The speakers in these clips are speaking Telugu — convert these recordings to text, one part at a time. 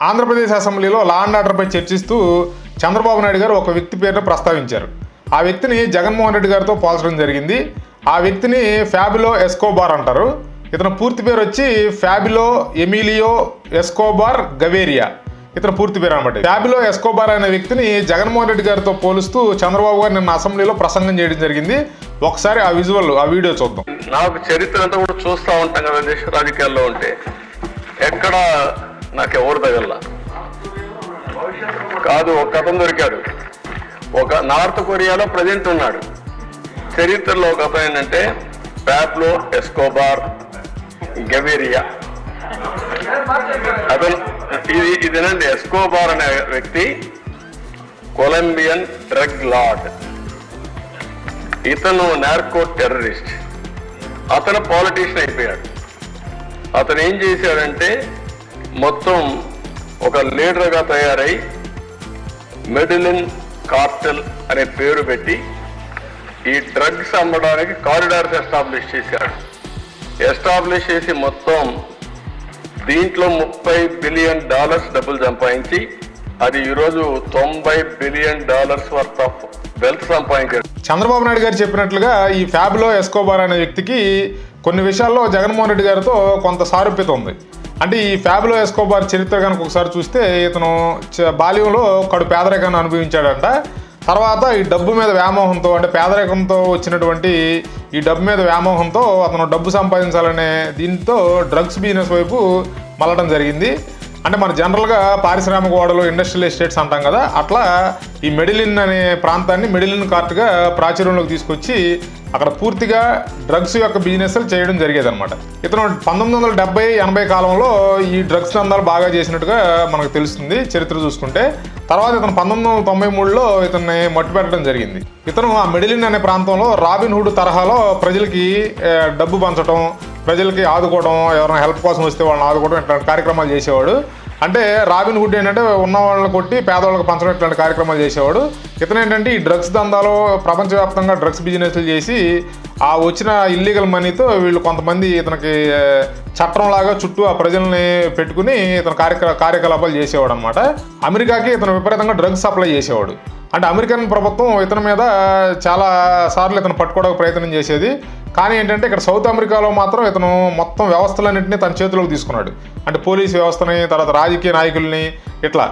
ఆంధ్రప్రదేశ్ అసెంబ్లీలో లా అండ్ ఆర్డర్పై చర్చిస్తూ చంద్రబాబు నాయుడు గారు ఒక వ్యక్తి పేరును ప్రస్తావించారు. ఆ వ్యక్తిని జగన్మోహన్ రెడ్డి గారితో పోల్చడం జరిగింది. ఆ వ్యక్తిని ఫ్యాబిలో ఎస్కోబార్ అంటారు. ఇతను పూర్తి పేరు వచ్చి ఫ్యాబిలో ఎమిలియో ఎస్కోబార్ గవేరియా. ఇతను పూర్తి పేరు అనమాట. ఫ్యాబిలో ఎస్కోబార్ అనే వ్యక్తిని జగన్మోహన్ రెడ్డి గారితో పోలుస్తూ చంద్రబాబు గారు నిన్న అసెంబ్లీలో ప్రసంగం చేయడం జరిగింది. ఒకసారి ఆ విజువల్, ఆ వీడియో చూద్దాం. నాకు చరిత్ర అంతా కూడా చూస్తూ ఉంటాం కదా, దేశ రాజకీయాల్లో ఉంటే ఎక్కడ నాకెవరు తగల్లా కాదు. ఒక అతను దొరికాడు, ఒక నార్త్ కొరియాలో ప్రెసిడెంట్ ఉన్నాడు. చరిత్రలో ఒక అతను ఏంటంటే ప్యాబ్లో ఎస్కోబార్ గవేరియా. అతను ఇదేనండి, ఎస్కోబార్ అనే వ్యక్తి కొలంబియన్ డ్రగ్ లార్డ్. ఇతను నార్కో టెర్రరిస్ట్. అతను పాలిటీషియన్ అయిపోయాడు. అతను ఏం చేశాడంటే మొత్తం ఒక లీడర్గా తయారై మెడిలిన్ కార్టెల్ అనే పేరు పెట్టి ఈ డ్రగ్స్ అమ్మడానికి కారిడార్స్ ఎస్టాబ్లిష్ చేశాడు. ఎస్టాబ్లిష్ చేసి మొత్తం దీంట్లో $30 బిలియన్ డబ్బులు సంపాదించి అది ఈరోజు $90 బిలియన్ వర్త్ ఆఫ్ వెల్త్ సంపాదించాడు. చంద్రబాబు నాయుడు గారు చెప్పినట్లుగా ఈ ఫ్యాబిలో ఎస్కోబార్ అనే వ్యక్తికి కొన్ని విషయాల్లో జగన్మోహన్ రెడ్డి గారితో కొంత సారూప్యత ఉంది. అంటే ఈ ఫ్యాబిలో ఎస్కోబార్ చరిత్ర కనుక ఒకసారి చూస్తే ఇతను బాల్యంలో కడు పేదరికాన్ని అనుభవించాడంట. తర్వాత ఈ డబ్బు మీద వ్యామోహంతో, అంటే పేదరికంతో వచ్చినటువంటి ఈ డబ్బు మీద వ్యామోహంతో అతను డబ్బు సంపాదించాలనే దీంతో డ్రగ్స్ బిజినెస్ వైపు మళ్ళడం జరిగింది. అంటే మన జనరల్గా పారిశ్రామిక ఓడలు, ఇండస్ట్రియల్ ఎస్టేట్స్ అంటాం కదా, అట్లా ఈ మెడిలిన్ అనే ప్రాంతాన్ని మెడిలిన్ కార్ట్గా ప్రాచుర్యంలోకి తీసుకొచ్చి అక్కడ పూర్తిగా డ్రగ్స్ యొక్క బిజినెస్లు చేయడం జరిగేది అనమాట. ఇతను 1970-80 కాలంలో ఈ డ్రగ్స్ దందాలు బాగా చేసినట్టుగా మనకు తెలుస్తుంది చరిత్ర చూసుకుంటే. తర్వాత ఇతను 1993లో ఇతన్ని మట్టుపెట్టడం జరిగింది. ఇతను ఆ మెడిలిన్ అనే ప్రాంతంలో రాబిన్ హుడ్ తరహాలో ప్రజలకి డబ్బు పంచడం, ప్రజలకి ఆదుకోవడం, ఎవరైనా హెల్ప్ కోసం వస్తే వాళ్ళని ఆదుకోవడం, ఇట్లాంటి కార్యక్రమాలు చేసేవాడు. అంటే రాబిన్ హుడ్ ఏంటంటే ఉన్న వాళ్ళని కొట్టి పేదవాళ్ళకి పంచడం, ఇట్లాంటి కార్యక్రమాలు చేసేవాడు. ఇతను ఏంటంటే ఈ డ్రగ్స్ దందాలో ప్రపంచవ్యాప్తంగా డ్రగ్స్ బిజినెస్లు చేసి ఆ వచ్చిన ఇల్లీగల్ మనీతో వీళ్ళు కొంతమంది ఇతనికి చట్టంలాగా చుట్టూ ఆ ప్రజల్ని పెట్టుకుని ఇతను కార్యకలాపాలు చేసేవాడు అనమాట. అమెరికాకి ఇతను విపరీతంగా డ్రగ్స్ సప్లై చేసేవాడు. అంటే అమెరికన్ ప్రభుత్వం ఇతని మీద చాలా సార్లు ఇతను పట్టుకోవడానికి ప్రయత్నం చేసేది. కానీ ఏంటంటే ఇక్కడ సౌత్ అమెరికాలో మాత్రం ఇతను మొత్తం వ్యవస్థలన్నింటినీ తన చేతిలోకి తీసుకున్నాడు. అంటే పోలీస్ వ్యవస్థని, తర్వాత రాజకీయ నాయకుల్ని ఇట్లా.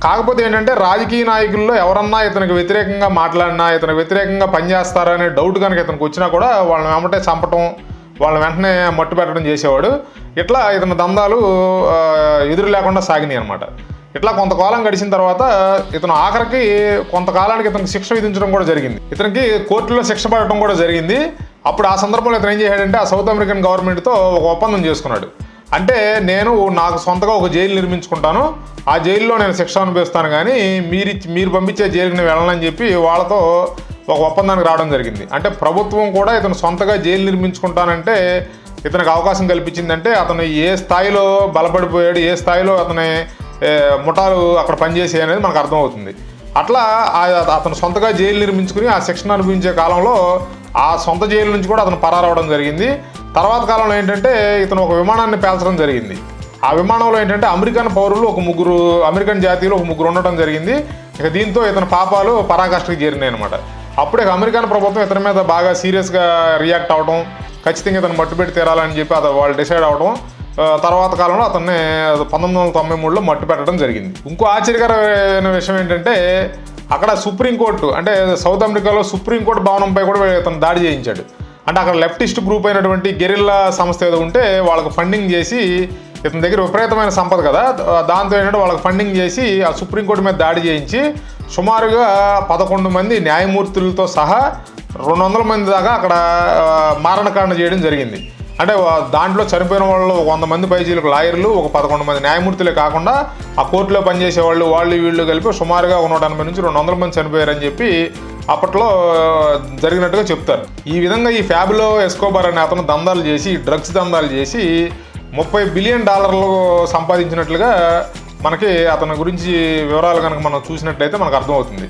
కాకపోతే ఏంటంటే రాజకీయ నాయకుల్లో ఎవరన్నా ఇతనికి వ్యతిరేకంగా మాట్లాడినా, ఇతనికి వ్యతిరేకంగా పనిచేస్తారనే డౌట్ కనుక ఇతనికి వచ్చినా కూడా వాళ్ళని వెంటనే చంపటం, వాళ్ళని వెంటనే మట్టు పెట్టడం చేసేవాడు. ఇట్లా ఇతని దందాలు ఎదురు లేకుండా సాగినాయి అనమాట. ఇట్లా కొంతకాలం గడిచిన తర్వాత ఇతను ఆఖరికి కొంతకాలానికి ఇతనికి శిక్ష విధించడం కూడా జరిగింది. ఇతనికి కోర్టులో శిక్ష పడటం కూడా జరిగింది. అప్పుడు ఆ సందర్భంలో ఇతను ఏం చేశాడంటే ఆ సౌత్ అమెరికన్ గవర్నమెంట్తో ఒక ఒప్పందం చేసుకున్నాడు. అంటే నేను నాకు సొంతగా ఒక జైలు నిర్మించుకుంటాను, ఆ జైల్లో నేను శిక్ష అనుభవిస్తాను, కానీ మీరు పంపించే జైలుకి నేను వెళ్ళనని చెప్పి వాళ్ళతో ఒక ఒప్పందానికి రావడం జరిగింది. అంటే ప్రభుత్వం కూడా ఇతను సొంతగా జైలు నిర్మించుకుంటానంటే ఇతనికి అవకాశం కల్పించిందంటే అతను ఏ స్థాయిలో బలపడిపోయాడు, ఏ స్థాయిలో అతని ముఠాలు అక్కడ పనిచేసాయి అనేది మనకు అర్థమవుతుంది. అట్లా అతను సొంతగా జైలు నిర్మించుకుని ఆ శిక్షణ అనుభవించే కాలంలో ఆ సొంత జైలు నుంచి కూడా అతను పరారవడం జరిగింది. తర్వాత కాలంలో ఏంటంటే ఇతను ఒక విమానాన్ని పేల్చడం జరిగింది. ఆ విమానంలో ఏంటంటే అమెరికన్ పౌరులు అమెరికన్ జాతీయులు ఒక ముగ్గురు ఉండటం జరిగింది. ఇక దీంతో ఇతని పాపాలు పరాకాష్ఠకి చేరినాయి అనమాట. అప్పుడే అమెరికన్ ప్రభుత్వం ఇతని మీద బాగా సీరియస్గా రియాక్ట్ అవ్వడం, ఖచ్చితంగా ఇతను మట్టుపెట్టి తీరాలని చెప్పి వాళ్ళు డిసైడ్ అవ్వడం. తర్వాత కాలంలో అతన్ని 1993లో మట్టు పెట్టడం జరిగింది. ఇంకో ఆశ్చర్యకరమైన విషయం ఏంటంటే అక్కడ సుప్రీంకోర్టు, అంటే సౌత్ అమెరికాలో సుప్రీంకోర్టు భవనంపై కూడా ఇతను దాడి చేయించాడు. అంటే అక్కడ లెఫ్టిస్ట్ గ్రూప్ అయినటువంటి గెరిల్లా సంస్థ ఏదో ఉంటే వాళ్ళకు ఫండింగ్ చేసి, ఇతని దగ్గర విపరీతమైన సంపద కదా, దాంతో ఏంటంటే వాళ్ళకి ఫండింగ్ చేసి ఆ సుప్రీంకోర్టు మీద దాడి చేయించి సుమారుగా 11 మంది న్యాయమూర్తులతో సహా 200 మంది దాకా అక్కడ మారణకాండ చేయడం జరిగింది. అంటే దాంట్లో చనిపోయిన వాళ్ళు 100 మంది పైచీలకు లాయర్లు, ఒక 11 మంది న్యాయమూర్తులే కాకుండా ఆ కోర్టులో పనిచేసే వాళ్ళు వీళ్ళు కలిపి సుమారుగా 180 నుంచి 200 మంది చనిపోయారని చెప్పి అప్పట్లో జరిగినట్టుగా చెప్తారు. ఈ విధంగా ఈ ఫ్యాబిలో ఎస్కోబార్ అనే అతను దందాలు చేసి, డ్రగ్స్ దందాలు చేసి $30 బిలియన్ సంపాదించినట్లుగా మనకి అతని గురించి వివరాలు కనుక మనం చూసినట్లయితే మనకు అర్థమవుతుంది.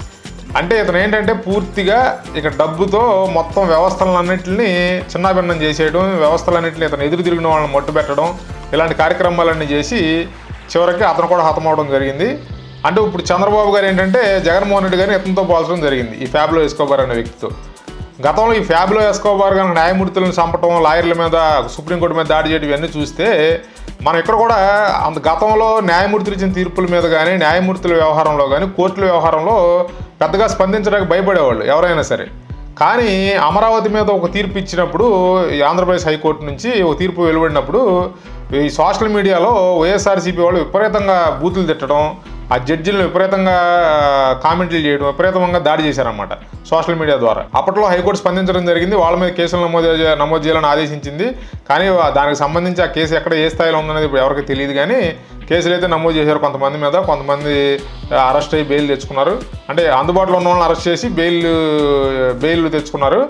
అంటే ఇతను ఏంటంటే పూర్తిగా ఇక డబ్బుతో మొత్తం వ్యవస్థలన్నింటినీ చిన్నాభిన్నం చేసేయడం, వ్యవస్థలన్నింటినీ ఇతను ఎదురు తిరిగిన వాళ్ళని మట్టు పెట్టడం, ఇలాంటి కార్యక్రమాలన్నీ చేసి చివరికి అతను కూడా హతమవడం జరిగింది. అంటే ఇప్పుడు చంద్రబాబు గారు ఏంటంటే జగన్మోహన్ రెడ్డి గారిని ఇతనితో పోల్చడం జరిగింది ఈ ఫ్యాబ్లో ఎస్కోబార్ అనే వ్యక్తితో. గతంలో ఈ ఫ్యాబ్లో ఎస్కోబార్ కనుక న్యాయమూర్తులను చంపటం, లాయర్ల మీద, సుప్రీంకోర్టు మీద దాడి చేయడం ఇవన్నీ చూస్తే మనం ఇక్కడ కూడా గతంలో న్యాయమూర్తులు ఇచ్చిన తీర్పుల మీద కానీ, న్యాయమూర్తుల వ్యవహారంలో కానీ, కోర్టుల వ్యవహారంలో పెద్దగా స్పందించడానికి భయపడేవాళ్ళు ఎవరైనా సరే. కానీ అమరావతి మీద ఒక తీర్పు ఇచ్చినప్పుడు, ఈ ఆంధ్రప్రదేశ్ హైకోర్టు నుంచి ఒక తీర్పు వెలువడినప్పుడు ఈ సోషల్ మీడియాలో వైఎస్ఆర్సీపీ వాళ్ళు విపరీతంగా బూతులు తిట్టడం, ఆ జడ్జిలను విపరీతంగా కామెంట్లు చేయడం, విపరీతంగా దాడి చేశారన్నమాట సోషల్ మీడియా ద్వారా. అప్పట్లో హైకోర్టు స్పందించడం జరిగింది, వాళ్ళ మీద కేసులు నమోదు చేయాలని ఆదేశించింది. కానీ దానికి సంబంధించి ఆ కేసు ఎక్కడ ఏ స్థాయిలో ఉందనేది ఇప్పుడు ఎవరికి తెలియదు. కానీ కేసులు అయితే నమోదు చేశారు కొంతమంది మీద. కొంతమంది అరెస్ట్ అయ్యి బెయిల్ తెచ్చుకున్నారు. అంటే అందుబాటులో ఉన్న వాళ్ళని అరెస్ట్ చేసి బెయిల్ తెచ్చుకున్నారు.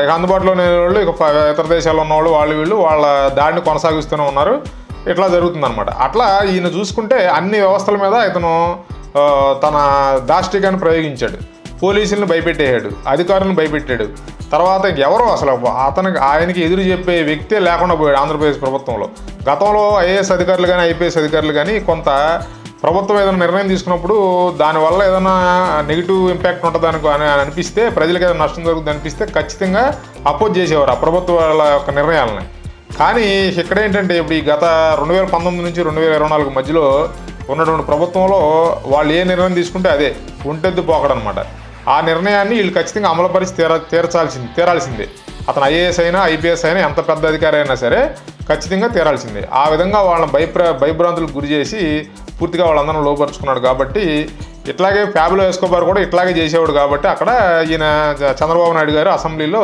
ఇక అందుబాటులో లేని వాళ్ళు, ఇక ఇతర దేశాల్లో ఉన్నవాళ్ళు, వీళ్ళు వాళ్ళ దాడిని కొనసాగిస్తూనే ఉన్నారు. ఇట్లా జరుగుతుందన్నమాట. అట్లా ఈయన చూసుకుంటే అన్ని వ్యవస్థల మీద ఇతను తన దాష్టికాన్ని ప్రయోగించాడు. పోలీసులను భయపెట్టేయాడు, అధికారులను భయపెట్టాడు. తర్వాత ఎవరో అసలు ఆయనకి ఎదురు చెప్పే వ్యక్తే లేకుండా పోయాడు ఆంధ్రప్రదేశ్ ప్రభుత్వంలో. గతంలో ఐఏఎస్ అధికారులు కానీ, ఐపీఎస్ అధికారులు కానీ కొంత ప్రభుత్వం ఏదైనా నిర్ణయం తీసుకున్నప్పుడు దానివల్ల ఏదైనా నెగిటివ్ ఇంపాక్ట్ ఉంటుందని అనిపిస్తే, ప్రజలకు ఏదైనా నష్టం జరుగుతుంది అనిపిస్తే ఖచ్చితంగా అపోజ్ చేసేవారు ఆ ప్రభుత్వాల యొక్క నిర్ణయాలని. కానీ ఇక్కడ ఏంటంటే ఇప్పుడు ఈ గత 2019 నుంచి 2024 మధ్యలో ఉన్నటువంటి ప్రభుత్వంలో వాళ్ళు ఏ నిర్ణయం తీసుకుంటే అదే ఒంటెద్దు పోకడనమాట. ఆ నిర్ణయాన్ని వీళ్ళు ఖచ్చితంగా అమలుపరిచి తీరాల్సిందే. అతను ఐఏఎస్ అయినా, ఐపీఎస్ అయినా, ఎంత పెద్ద అధికారి అయినా సరే ఖచ్చితంగా తీరాల్సిందే. ఆ విధంగా వాళ్ళని భయభ్రాంతులకు గురి చేసి పూర్తిగా వాళ్ళందరూ లోపరుచుకున్నాడు. కాబట్టి ఇట్లాగే ఫ్యాబ్లో ఎస్కోబార్ కూడా ఇట్లాగే చేసేవాడు. కాబట్టి అక్కడ ఈయన చంద్రబాబు నాయుడు గారు అసెంబ్లీలో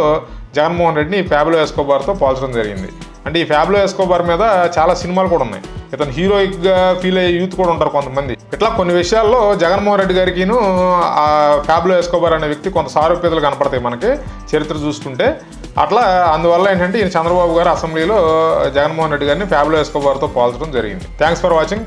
జగన్మోహన్ రెడ్డిని ఫ్యాబ్లో ఎస్కోబార్తో పోల్చడం జరిగింది. అంటే ఈ ఫ్యాబ్లో ఎస్కోబార్ మీద చాలా సినిమాలు కూడా ఉన్నాయి. ఇతను హీరోయిక్గా ఫీల్ అయ్యే యూత్ కూడా ఉంటారు కొంతమంది. ఇట్లా కొన్ని విషయాల్లో జగన్మోహన్ రెడ్డి గారికిను ఆ ఫ్యాబ్లో ఎస్కోబార్ అనే వ్యక్తి కొంత సారూప్యతలు కనపడతాయి మనకి చరిత్ర చూసుకుంటే. అట్లా అందువల్ల ఏంటంటే ఈయన చంద్రబాబు గారు అసెంబ్లీలో జగన్మోహన్ రెడ్డి గారిని ఫ్యాబ్లో ఎస్కోబార్తో పోల్చడం జరిగింది. Thanks for watching.